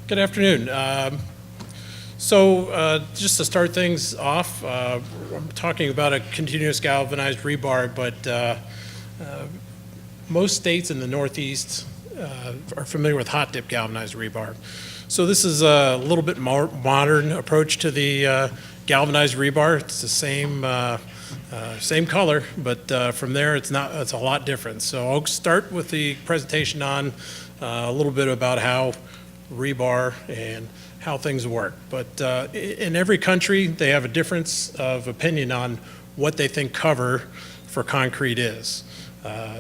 Good afternoon. Just to start things off, I'm talking about a continuous galvanized rebar, but most states in the Northeast are familiar with hot dip galvanized rebar. So this is a little bit more modern approach to the galvanized rebar. It's the same color, but from there it's a lot different. So I'll start with the presentation on a little bit about how rebar and how things work. But in every country, they have a difference of opinion on what they think cover for concrete is.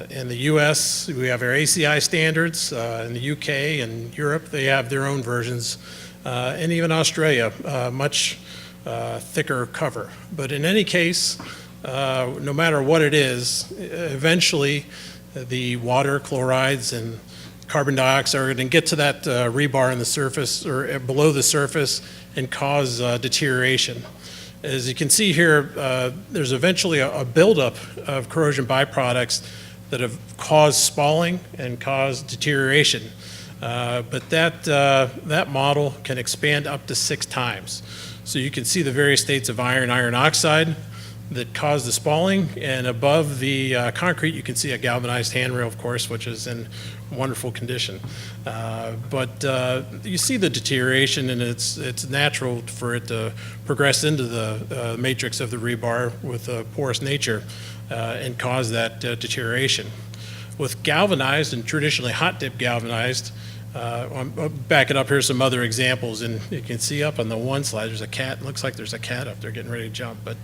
In the US, we have our ACI standards. In the UK and Europe, they have their own versions. And even Australia, much thicker cover. But in any case, no matter what it is, eventually the water, chlorides, and carbon dioxide are going to get to that rebar in the surface or below the surface and cause deterioration. As you can see here, there's eventually a buildup of corrosion byproducts that have caused spalling and caused deterioration. But that model can expand up to 6 times. So you can see the various states of iron oxide that cause the spalling, and above the concrete you can see a galvanized handrail, of course, which is in wonderful condition. But you see the deterioration, and it's natural for it to progress into the matrix of the rebar with a porous nature and cause that deterioration. With galvanized and traditionally hot dip galvanized, I'll back it up. Here's some other examples, and you can see up on the one slide there's a cat. It looks like there's a cat up there getting ready to jump, but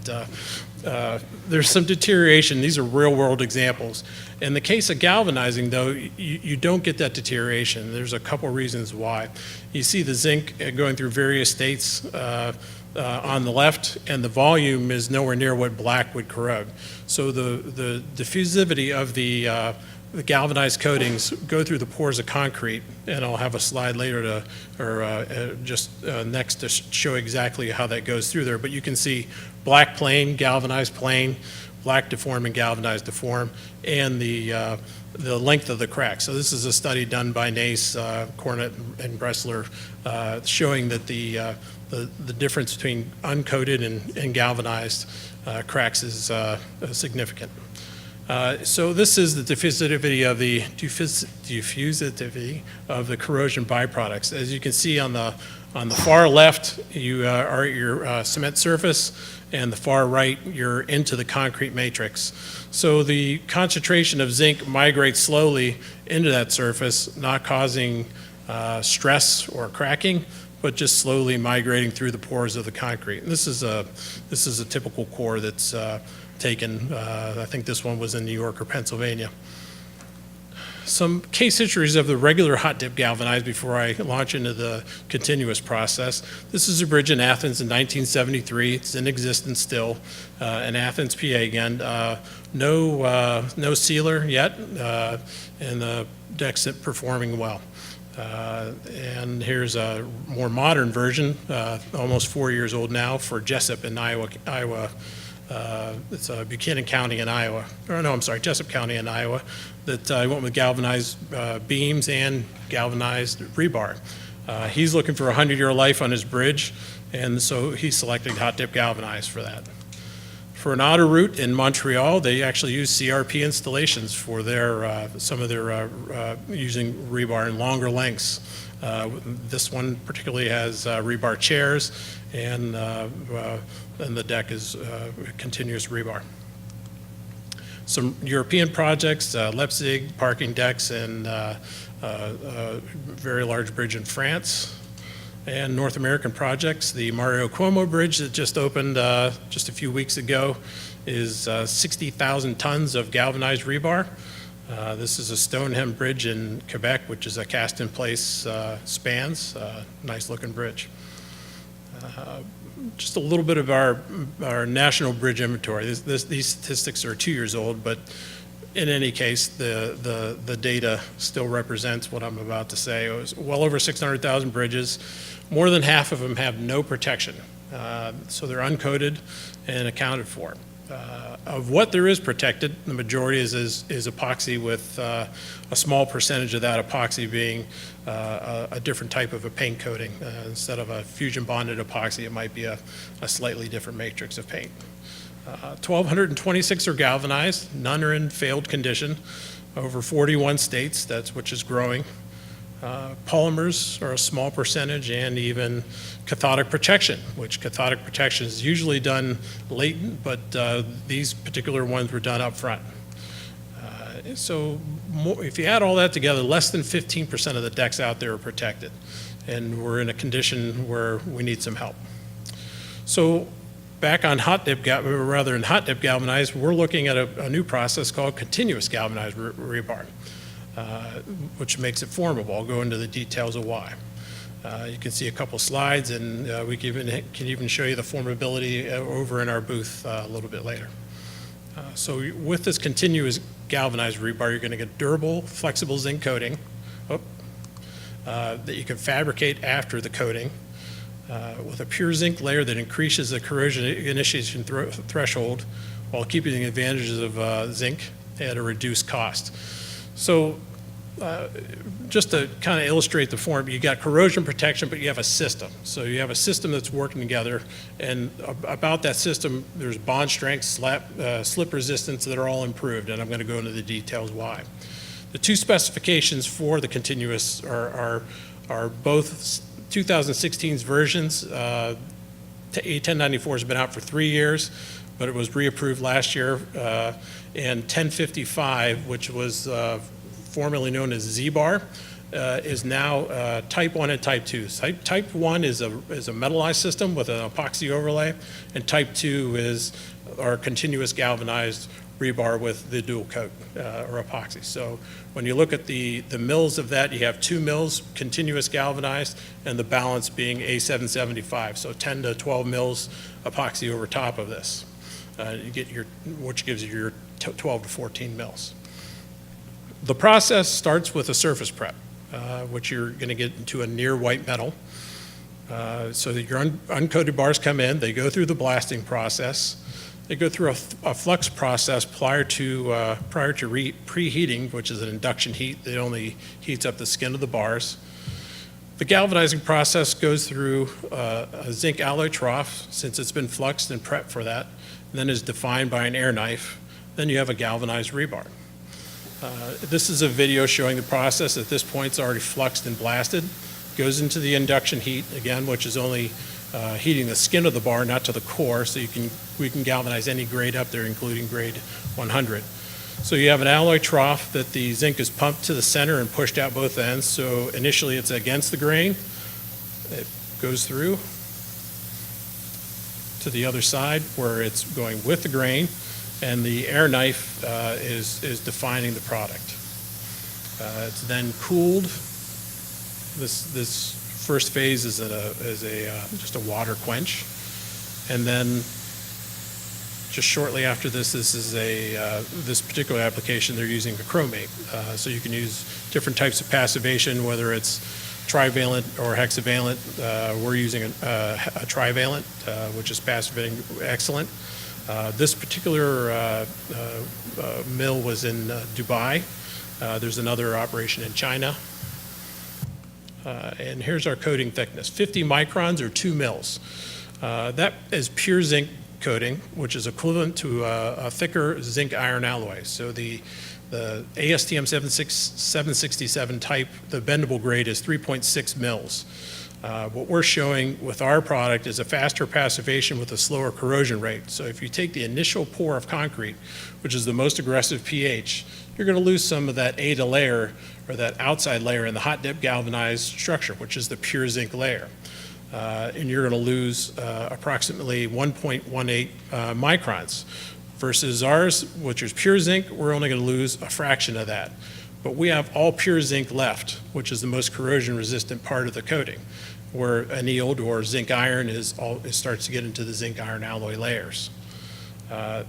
there's some deterioration. These are real world examples. In the case of galvanizing, though, you don't get that deterioration. There's a couple reasons why. You see the zinc going through various states on the left, and the volume is nowhere near what black would corrode. So the diffusivity of the galvanized coatings go through the pores of concrete, and I'll have a slide later next to show exactly how that goes through there. But you can see black plane, galvanized plane, black deform and galvanized deform, and the length of the crack. So this is a study done by Nace, Cornett, and Bressler showing that the difference between uncoated and galvanized cracks is significant. So this is the diffusivity of the corrosion byproducts. As you can see on the far left, you are at your cement surface, and the far right, you're into the concrete matrix. So the concentration of zinc migrates slowly into that surface, not causing stress or cracking, but just slowly migrating through the pores of the concrete. And this is a typical core that's taken. I think this one was in New York or Pennsylvania. Some case histories of the regular hot dip galvanized before I launch into the continuous process. This is a bridge in Athens in 1973. It's in existence still in Athens, PA again. No sealer yet, and the deck's performing well. And here's a more modern version, almost 4 years old now, for Jesup in Iowa. It's Buchanan County in Iowa, or no, I'm sorry, Jesup County in Iowa, that I went with galvanized beams and galvanized rebar. He's looking for a 100-year life on his bridge, and so he selected hot dip galvanized for that. For an outer route in Montreal, they actually use CRP installations for some of their using rebar in longer lengths. This one particularly has rebar chairs, and the deck is continuous rebar. Some European projects, Leipzig, parking decks, and a very large bridge in France. And North American projects, the Mario Cuomo Bridge that just opened just a few weeks ago is 60,000 tons of galvanized rebar. This is a stone-hem bridge in Quebec, which is a cast-in-place spans, nice looking bridge. Just a little bit of our national bridge inventory. These statistics are 2 years old, but in any case, the data still represents what I'm about to say. It was well over 600,000 bridges. More than half of them have no protection, so they're uncoated and accounted for. Of what there is protected, the majority is epoxy, with a small percentage of that epoxy being a different type of a paint coating. Instead of a fusion bonded epoxy, it might be a slightly different matrix of paint. 1,226 are galvanized, none are in failed condition, over 41 states, which is growing. Polymers are a small percentage, and even cathodic protection, which cathodic protection is usually done latent, but these particular ones were done up front. So if you add all that together, less than 15% of the decks out there are protected, and we're in a condition where we need some help. So back on in hot dip galvanized, we're looking at a new process called continuous galvanized rebar, which makes it formable. I'll go into the details of why. You can see a couple slides, and we can even show you the formability over in our booth a little bit later. So with this continuous galvanized rebar, you're going to get durable, flexible zinc coating that you can fabricate after the coating with a pure zinc layer that increases the corrosion initiation threshold while keeping the advantages of zinc at a reduced cost. So just to kind of illustrate the form, you got corrosion protection, but you have a system. So you have a system that's working together, and about that system, there's bond strength, slip resistance that are all improved, and I'm going to go into the details why. The two specifications for the continuous are both 2016's versions. A1094 has been out for 3 years, but it was reapproved last year, and 1055, which was formerly known as Z-bar, is now type 1 and type 2. Type 1 is a metallized system with an epoxy overlay, and type 2 is our continuous galvanized rebar with the dual coat or epoxy. So when you look at the mills of that, you have 2 mills continuous galvanized, and the balance being A775, so 10 to 12 mills epoxy over top of this. You get which gives you your 12 to 14 mills. The process starts with a surface prep, which you're going to get into a near white metal. So that your uncoated bars come in, they go through the blasting process. They go through a flux process prior to preheating, which is an induction heat that only heats up the skin of the bars. The galvanizing process goes through a zinc alloy trough, since it's been fluxed and prepped for that, and then is defined by an air knife. Then you have a galvanized rebar. This is a video showing the process. At this point, it's already fluxed and blasted. Goes into the induction heat, again, which is only heating the skin of the bar, not to the core, so we can galvanize any grade up there, including grade 100. So you have an alloy trough that the zinc is pumped to the center and pushed out both ends. So initially it's against the grain. It goes through to the other side where it's going with the grain, and the air knife is defining the product. It's then cooled. This first phase is just a water quench, and then just shortly after this is this particular application, they're using a chromate. So you can use different types of passivation, whether it's trivalent or hexavalent. We're using a trivalent, which is passivating excellent. This particular mill was in Dubai. There's another operation in China. And here's our coating thickness, 50 microns or 2 mils. That is pure zinc coating, which is equivalent to a thicker zinc iron alloy. So the ASTM 767 type, the bendable grade, is 3.6 mils. What we're showing with our product is a faster passivation with a slower corrosion rate. So if you take the initial pour of concrete, which is the most aggressive pH, you're going to lose some of that A to layer, or that outside layer in the hot dip galvanized structure, which is the pure zinc layer. And you're going to lose approximately 1.18 microns. Versus ours, which is pure zinc, we're only going to lose a fraction of that. But we have all pure zinc left, which is the most corrosion resistant part of the coating, where annealed or zinc iron it starts to get into the zinc iron alloy layers.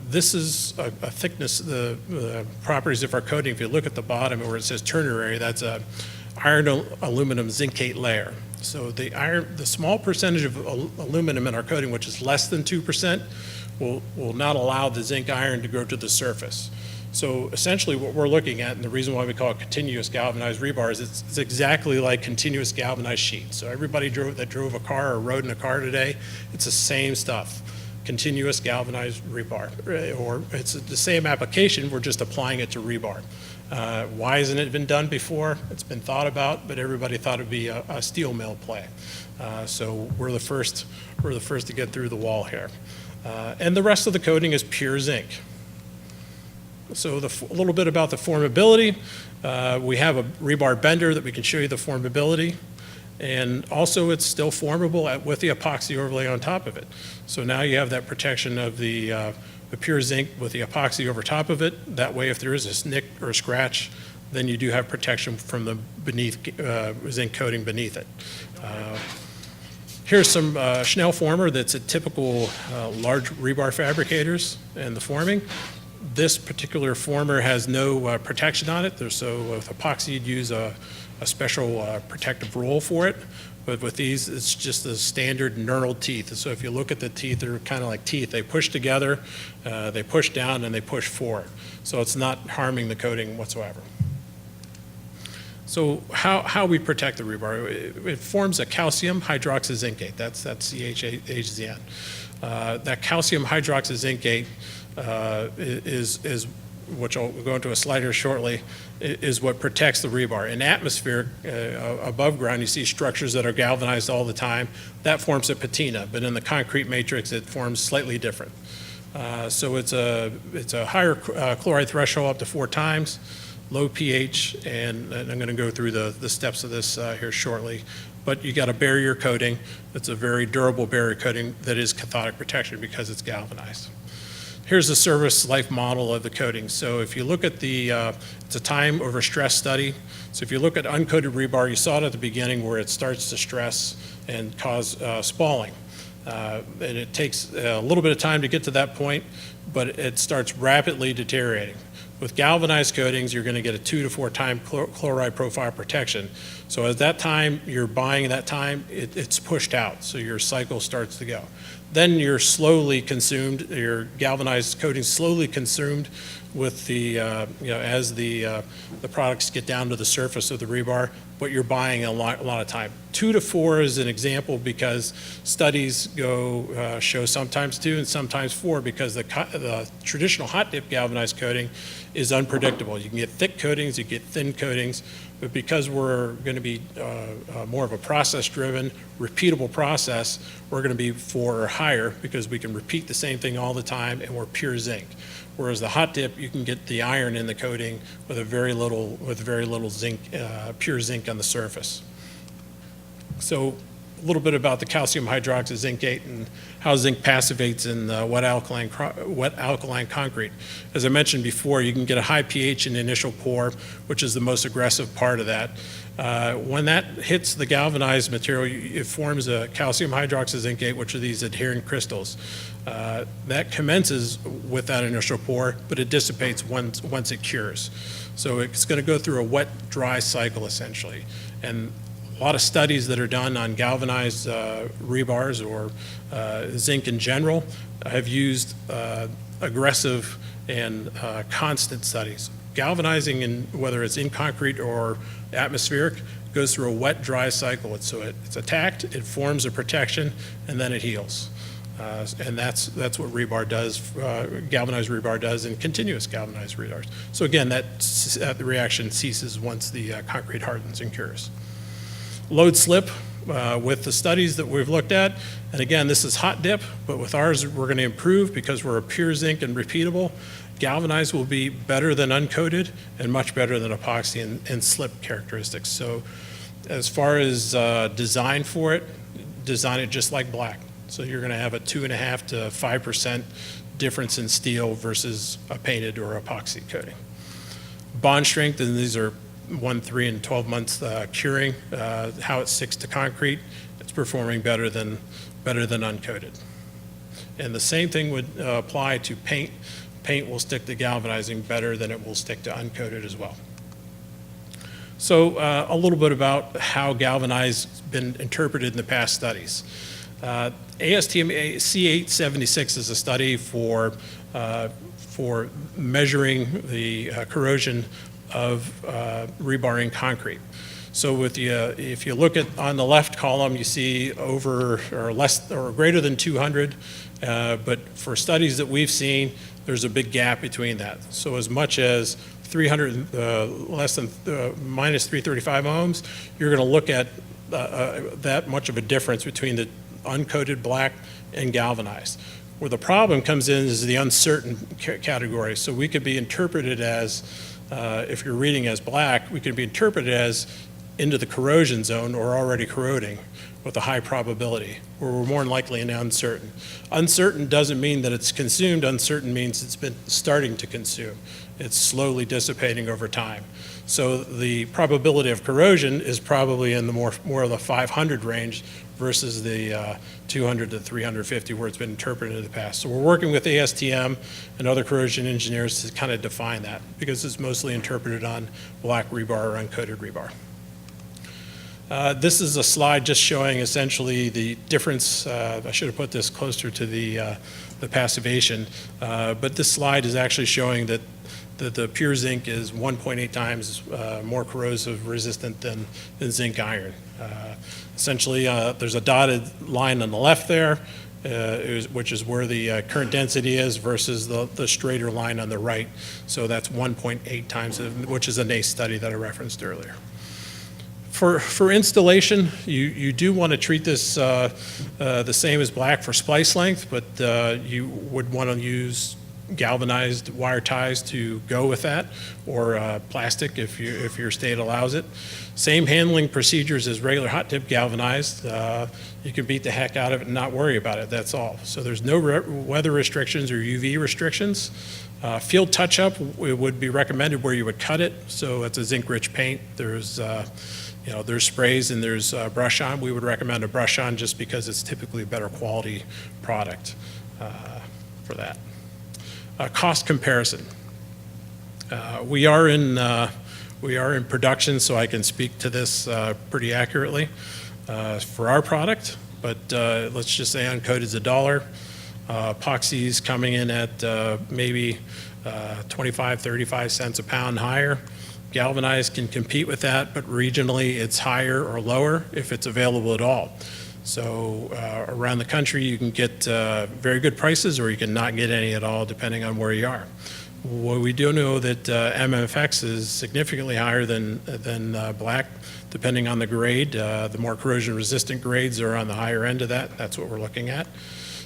This is a thickness, the properties of our coating. If you look at the bottom where it says ternary, that's a iron aluminum zincate layer. So the small percentage of aluminum in our coating, which is less than 2%, will not allow the zinc iron to go to the surface. So essentially what we're looking at, and the reason why we call it continuous galvanized rebar, is it's exactly like continuous galvanized sheet. So everybody that drove a car or rode in a car today, it's the same stuff. Continuous galvanized rebar, or it's the same application, we're just applying it to rebar. Why hasn't it been done before? It's been thought about, but everybody thought it'd be a steel mill play. So we're the first to get through the wall here. And the rest of the coating is pure zinc. So a little bit about the formability. We have a rebar bender that we can show you the formability. And also it's still formable with the epoxy overlay on top of it. So now you have that protection of the pure zinc with the epoxy over top of it. That way if there is a nick or a scratch, then you do have protection from the zinc coating beneath it. Here's some Schnell former that's a typical large rebar fabricators and the forming. This particular former has no protection on it. So with epoxy, you'd use a special protective roll for it. But with these, it's just the standard knurled teeth. So if you look at the teeth, they're kind of like teeth. They push together, they push down, and they push forward. So it's not harming the coating whatsoever. So how we protect the rebar? It forms a calcium hydroxyzincate. That's CHHZN. That calcium hydroxyzincate is, which I'll go into a slide here shortly, is what protects the rebar. In atmosphere, above ground, you see structures that are galvanized all the time. That forms a patina, but in the concrete matrix, it forms slightly different. So it's a higher chloride threshold, up to 4 times, low pH, and I'm going to go through the steps of this here shortly. But you got a barrier coating. It's a very durable barrier coating that is cathodic protection because it's galvanized. Here's the service life model of the coating. So if you look at it's a time over stress study. So if you look at uncoated rebar, you saw it at the beginning where it starts to stress and cause spalling. And it takes a little bit of time to get to that point, but it starts rapidly deteriorating. With galvanized coatings, you're going to get a 2 to 4 time chloride profile protection. So at that time, you're buying that time, it's pushed out. So your cycle starts to go. Then you're slowly consumed, your galvanized coating slowly consumed with the, as the products get down to the surface of the rebar, but you're buying a lot of time. 2 to 4 is an example because studies show sometimes 2 and sometimes 4 because the traditional hot dip galvanized coating is unpredictable. You can get thick coatings, you get thin coatings, but because we're going to be more of a process-driven, repeatable process, we're going to be 4 or higher because we can repeat the same thing all the time and we're pure zinc. Whereas the hot dip, you can get the iron in the coating with very little zinc, pure zinc on the surface. So a little bit about the calcium hydroxyzincate and how zinc passivates in wet alkaline concrete. As I mentioned before, you can get a high pH in the initial pour, which is the most aggressive part of that. When that hits the galvanized material, it forms a calcium hydroxyzincate, which are these adherent crystals. That commences with that initial pour, but it dissipates once it cures. So it's going to go through a wet-dry cycle, essentially. And a lot of studies that are done on galvanized rebars or zinc in general have used aggressive and constant studies. Galvanizing, whether it's in concrete or atmospheric, goes through a wet-dry cycle. It's attacked, it forms a protection, and then it heals. And that's what rebar does, galvanized rebar does, and continuous galvanized rebars. So again, that reaction ceases once the concrete hardens and cures. Load slip, with the studies that we've looked at, and again, this is hot dip, but with ours, we're going to improve because we're a pure zinc and repeatable. Galvanized will be better than uncoated and much better than epoxy and slip characteristics. So as far as design for it, design it just like black. So you're going to have a 2.5 to 5% difference in steel versus a painted or epoxy coating. Bond strength, and these are 1, 3, and 12 months curing. How it sticks to concrete, it's performing better than uncoated. And the same thing would apply to paint. Paint will stick to galvanizing better than it will stick to uncoated as well. So a little bit about how galvanized has been interpreted in the past studies. ASTM C876 is a study for measuring the corrosion of rebar in concrete. So if you look at on the left column, you see over or less or greater than 200, but for studies that we've seen, there's a big gap between that. So as much as 300, less than minus 335 ohms, you're going to look at that much of a difference between the uncoated black and galvanized. Where the problem comes in is the uncertain category. So we could be interpreted as, if you're reading as black, we could be interpreted as into the corrosion zone or already corroding with a high probability, where we're more likely in uncertain. Uncertain doesn't mean that it's consumed. Uncertain means it's been starting to consume. It's slowly dissipating over time. So the probability of corrosion is probably in the more of the 500 range versus the 200 to 350 where it's been interpreted in the past. So we're working with ASTM and other corrosion engineers to kind of define that, because it's mostly interpreted on black rebar or uncoated rebar. This is a slide just showing essentially the difference. I should have put this closer to the passivation, but this slide is actually showing that the pure zinc is 1.8 times more corrosive resistant than zinc iron. Essentially, there's a dotted line on the left there, which is where the current density is, versus the straighter line on the right. So that's 1.8 times, which is a NACE study that I referenced earlier. For installation, you do want to treat this the same as black for splice length, but you would want to use galvanized wire ties to go with that, or plastic if your state allows it. Same handling procedures as regular hot dip galvanized. You can beat the heck out of it and not worry about it, that's all. So there's no weather restrictions or UV restrictions. Field touch-up would be recommended where you would cut it. So it's a zinc-rich paint. There's there's sprays and there's brush on. We would recommend a brush on just because it's typically a better quality product for that. Cost comparison. We are in production, so I can speak to this pretty accurately for our product. But let's just say uncoated is $1. Epoxy's coming in at maybe 25, 35 cents a pound higher. Galvanized can compete with that, but regionally it's higher or lower if it's available at all. So around the country you can get very good prices, or you can not get any at all depending on where you are. Well, we do know that MMFX is significantly higher than black, depending on the grade. The more corrosion resistant grades are on the higher end of that. That's what we're looking at.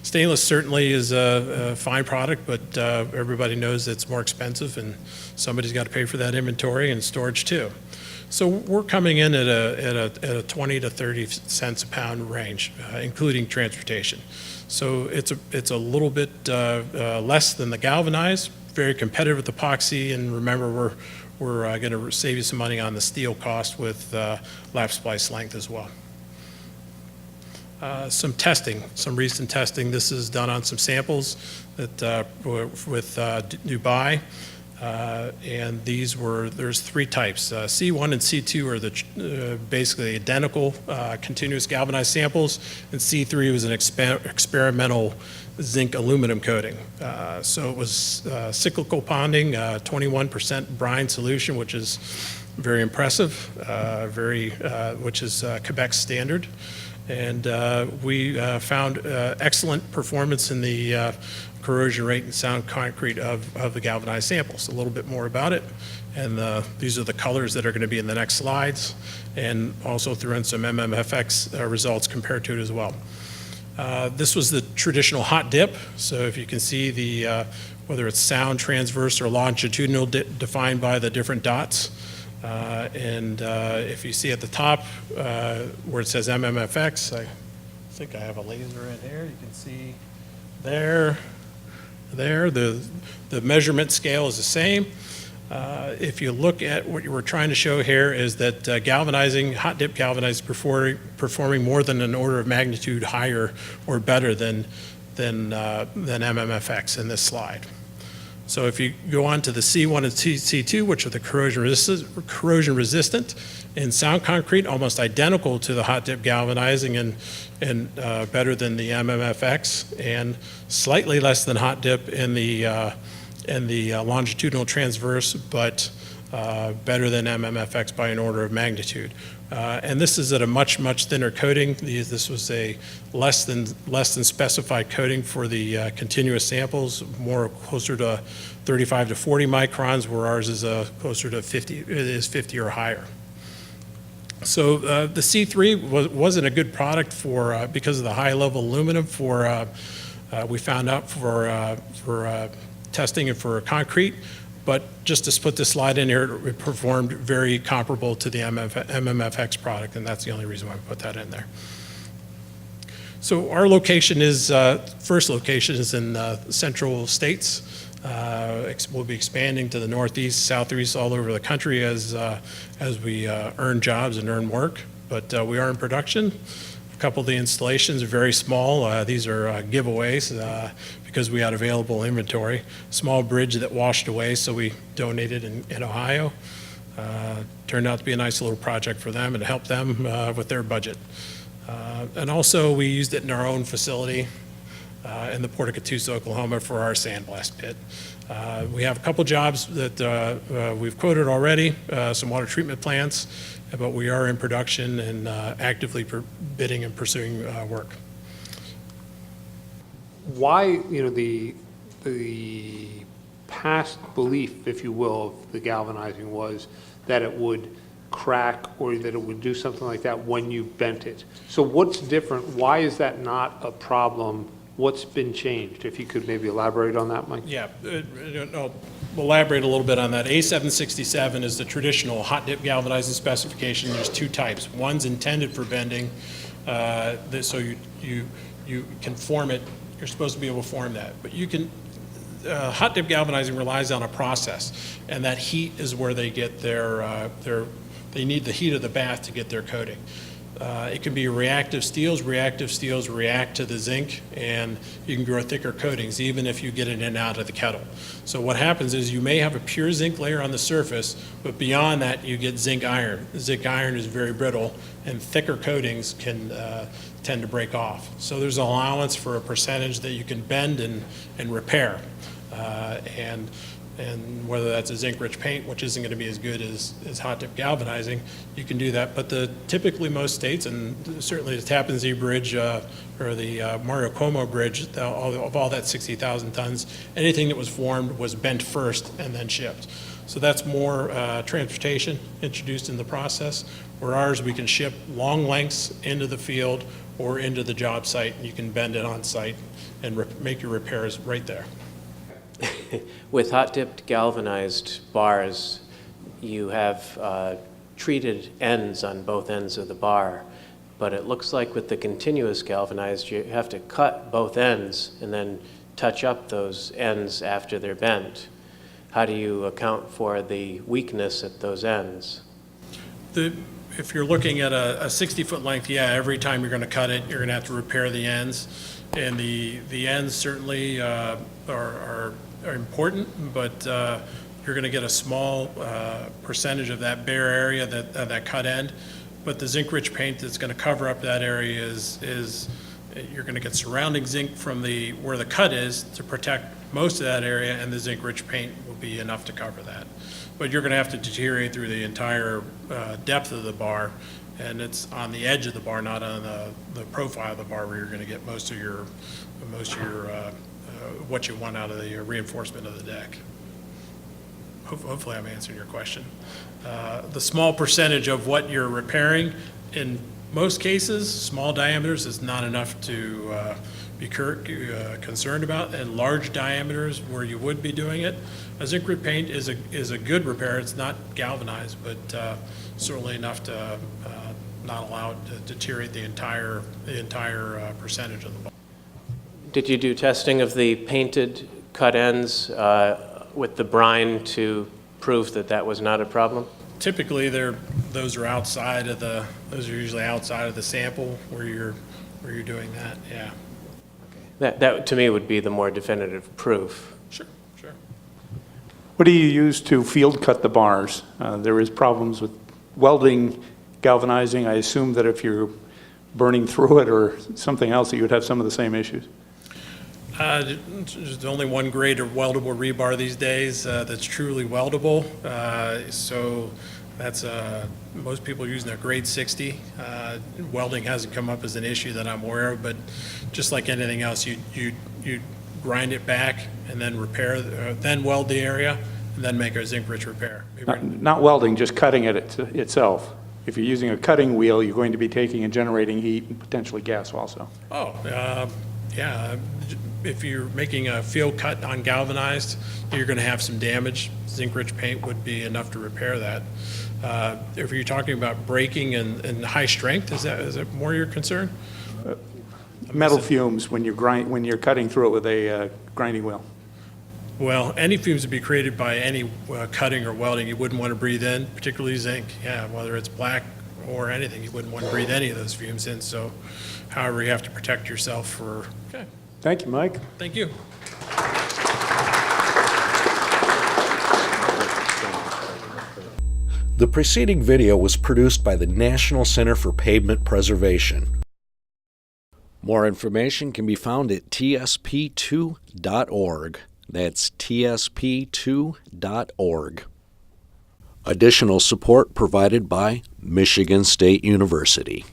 Stainless certainly is a fine product, but everybody knows it's more expensive, and somebody's got to pay for that inventory and storage too. So we're coming in at a 20 to 30 cents a pound range, including transportation. So it's a little bit less than the galvanized, very competitive with epoxy, and remember we're going to save you some money on the steel cost with lap splice length as well. Some testing, some recent testing. This is done on some samples that with Dubai, and there's three types. C1 and C2 are the basically identical continuous galvanized samples, and C3 was an experimental zinc aluminum coating. So it was cyclical ponding, 21% brine solution, which is very impressive, which is Quebec standard. And we found excellent performance in the corrosion rate and sound concrete of the galvanized samples. A little bit more about it, and these are the colors that are going to be in the next slides, and also threw in some MMFX results compared to it as well. This was the traditional hot dip, so if you can see whether it's sound, transverse, or longitudinal defined by the different dots. If you see at the top where it says MMFX, I think I have a laser in here. You can see there. The measurement scale is the same. If you look at what you were trying to show here is that galvanizing, hot dip galvanized performing more than an order of magnitude higher or better than MMFX in this slide. So if you go on to the C1 and C2, which are the corrosion resistant in sound concrete, almost identical to the hot dip galvanizing and better than the MMFX, and slightly less than hot dip in the longitudinal transverse, but better than MMFX by an order of magnitude. And this is at a much thinner coating. This was a less than specified coating for the continuous samples, more closer to 35 to 40 microns, where ours is closer to 50. It is 50 or higher. So the C3 wasn't a good product for because of the high level aluminum for we found out for testing and for concrete. But just to put this slide in here, it performed very comparable to the MMFX product, and that's the only reason why we put that in there. So our location is, first location is in central states. We'll be expanding to the northeast, southeast, all over the country as we earn jobs and earn work. But we are in production. A couple of the installations are very small. These are giveaways because we had available inventory. Small bridge that washed away, so we donated in Ohio. Turned out to be a nice little project for them and helped them with their budget. And also we used it in our own facility in the Port of Catoosa, Oklahoma for our sandblast pit. We have a couple jobs that we've quoted already, some water treatment plants, but we are in production and actively bidding and pursuing work. Why, the past belief, if you will, of the galvanizing was that it would crack or that it would do something like that when you bent it. So what's different? Why is that not a problem? What's been changed? If you could maybe elaborate on that, Mike. Yeah, I'll elaborate a little bit on that. A767 is the traditional hot dip galvanizing specification. There's two types. One's intended for bending, so you can form it. You're supposed to be able to form that, but you can. Hot dip galvanizing relies on a process, and that heat is where they get they need the heat of the bath to get their coating. It can be reactive steels. Reactive steels react to the zinc, and you can grow thicker coatings even if you get it in and out of the kettle. So what happens is you may have a pure zinc layer on the surface, but beyond that you get zinc iron. Zinc iron is very brittle, and thicker coatings can tend to break off. So there's an allowance for a percentage that you can bend and repair. And whether that's a zinc-rich paint, which isn't going to be as good as hot dip galvanizing, you can do that. But typically most states, and certainly the Tappan Zee Bridge or the Mario Cuomo Bridge, of all that 60,000 tons, anything that was formed was bent first and then shipped. So that's more transportation introduced in the process, where ours we can ship long lengths into the field or into the job site, and you can bend it on site and make your repairs right there. With hot-dipped galvanized bars, you have treated ends on both ends of the bar, but it looks like with the continuous galvanized, you have to cut both ends and then touch up those ends after they're bent. How do you account for the weakness at those ends? If you're looking at a 60-foot length, yeah, every time you're going to cut it, you're going to have to repair the ends. And the ends certainly are important, but you're going to get a small percentage of that bare area, that cut end. But the zinc-rich paint that's going to cover up that area is you're going to get surrounding zinc from where the cut is to protect most of that area, and the zinc-rich paint will be enough to cover that. But you're going to have to deteriorate through the entire depth of the bar, and it's on the edge of the bar, not on the profile of the bar, where you're going to get most of your what you want out of the reinforcement of the deck. Hopefully I'm answering your question. The small percentage of what you're repairing, in most cases, small diameters is not enough to be concerned about, and large diameters where you would be doing it. A zinc paint is a good repair. It's not galvanized, but certainly enough to not allow it to deteriorate the entire percentage of the bar. Did you do testing of the painted cut ends with the brine to prove that that was not a problem? Typically, those are usually outside of the sample where you're doing that. Yeah. That to me would be the more definitive proof. Sure. What do you use to field cut the bars? There is problems with welding, galvanizing. I assume that if you're burning through it or something else, that you would have some of the same issues. There's only one grade of weldable rebar these days that's truly weldable. So that's most people using a grade 60. Welding hasn't come up as an issue that I'm aware of, but just like anything else, you grind it back and then repair, then weld the area, and then make a zinc rich repair. Not welding, just cutting it itself. If you're using a cutting wheel, you're going to be taking and generating heat and potentially gas also. Oh, yeah. If you're making a field cut on galvanized, you're going to have some damage. Zinc rich paint would be enough to repair that. If you're talking about braking and high strength, is that more your concern? Metal fumes when you're cutting through it with a grinding wheel. Well, any fumes would be created by any cutting or welding you wouldn't want to breathe in, particularly zinc. Yeah, whether it's black or anything, you wouldn't want to breathe any of those fumes in. So, however, you have to protect yourself for. Okay. Thank you, Mike. Thank you. The preceding video was produced by the National Center for Pavement Preservation. More information can be found at tsp2.org. That's tsp2.org. Additional support provided by Michigan State University.